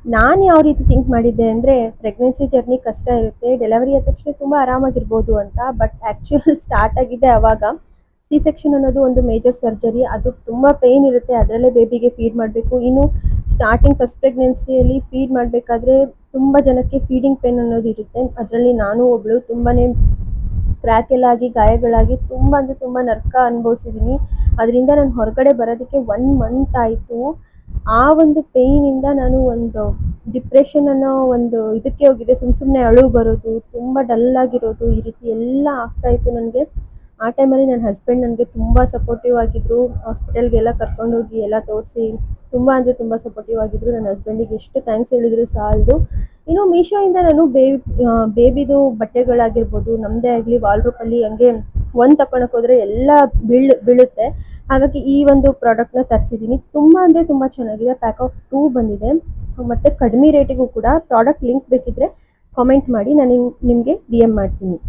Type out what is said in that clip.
ನಾನು ಯಾವ ರೀತಿ ಥಿಂಕ್ ಮಾಡಿದ್ದೆ ಅಂದರೆ ಪ್ರೆಗ್ನೆನ್ಸಿ ಜರ್ನಿ ಕಷ್ಟ ಇರುತ್ತೆ, ಡೆಲಿವರಿ ಆದ ತಕ್ಷಣ ತುಂಬ ಆರಾಮಾಗಿರ್ಬೋದು ಅಂತ. ಬಟ್ ಆ್ಯಕ್ಚುಯಲ್ ಸ್ಟಾರ್ಟ್ ಆಗಿದೆ ಆವಾಗ. ಸಿ ಸೆಕ್ಷನ್ ಅನ್ನೋದು ಒಂದು ಮೇಜರ್ ಸರ್ಜರಿ, ಅದು ತುಂಬ ಪೇಯ್ನ್ ಇರುತ್ತೆ, ಅದರಲ್ಲೇ ಬೇಬಿಗೆ ಫೀಡ್ ಮಾಡಬೇಕು. ಇನ್ನು ಸ್ಟಾರ್ಟಿಂಗ್ ಫಸ್ಟ್ ಪ್ರೆಗ್ನೆನ್ಸಿಯಲ್ಲಿ ಫೀಡ್ ಮಾಡಬೇಕಾದ್ರೆ ತುಂಬ ಜನಕ್ಕೆ ಫೀಡಿಂಗ್ ಪೇನ್ ಅನ್ನೋದು ಇರುತ್ತೆ. ಅದರಲ್ಲಿ ನಾನು ಒಬ್ಬಳು. ತುಂಬಾ ಕ್ರ್ಯಾಕ್ ಎಲ್ಲ ಆಗಿ ಗಾಯಗಳಾಗಿ ತುಂಬ ಅಂದರೆ ತುಂಬ ನರಕ ಅನುಭವಿಸಿದ್ದೀನಿ. ಅದರಿಂದ ನಾನು ಹೊರಗಡೆ ಬರೋದಕ್ಕೆ 1 ಮಂತ್ ಆಯಿತು. ಆ ಒಂದು ಪೇಯ್ನಿಂದ ನಾನು ಒಂದು ಡಿಪ್ರೆಷನ್ ಅನ್ನೋ ಒಂದು ಇದಕ್ಕೆ ಹೋಗಿದ್ದೆ. ಸುಮ್ಮನೆ ಅಳು ಬರೋದು, ತುಂಬ ಡಲ್ ಆಗಿರೋದು, ಈ ರೀತಿ ಎಲ್ಲ ಆಗ್ತಾಯಿತ್ತು ನನಗೆ. ಆ ಟೈಮಲ್ಲಿ ನನ್ನ ಹಸ್ಬೆಂಡ್ ನನಗೆ ತುಂಬ ಸಪೋರ್ಟಿವ್ ಆಗಿದ್ದರು. ಹಾಸ್ಪಿಟಲ್ಗೆಲ್ಲ ಕರ್ಕೊಂಡೋಗಿ ಎಲ್ಲ ತೋರಿಸಿ ತುಂಬ ಅಂದರೆ ತುಂಬ ಸಪೋರ್ಟಿವ್ ಆಗಿದ್ದರು. ನನ್ನ ಹಸ್ಬೆಂಡಿಗೆ ಎಷ್ಟು ಥ್ಯಾಂಕ್ಸ್ ಹೇಳಿದ್ರು ಸಾಲದು. ಇನ್ನು ಮೀಶೋಯಿಂದ ನಾನು ಬೇಬಿದು ಬಟ್ಟೆಗಳಾಗಿರ್ಬೋದು, ನಮ್ಮದೇ ಆಗಲಿ ವಾಲ್ಡ್ರೋಪಲ್ಲಿ ಹಂಗೆ ಒಂದು ತಗೊಳಕ್ಕೆ ಹೋದರೆ ಎಲ್ಲ ಬೀಳುತ್ತೆ. ಹಾಗಾಗಿ ಈ ಒಂದು ಪ್ರಾಡಕ್ಟ್ನ ತರಿಸಿದ್ದೀನಿ. ತುಂಬ ಅಂದರೆ ತುಂಬ ಚೆನ್ನಾಗಿದೆ. ಪ್ಯಾಕ್ ಆಫ್ 2 ಬಂದಿದೆ ಮತ್ತು ಕಡಿಮೆ ರೇಟಿಗೂ ಕೂಡ. ಪ್ರಾಡಕ್ಟ್ ಲಿಂಕ್ ಬೇಕಿದ್ದರೆ ಕಾಮೆಂಟ್ ಮಾಡಿ, ನಾನು ನಿಮಗೆ DM ಮಾಡ್ತೀನಿ.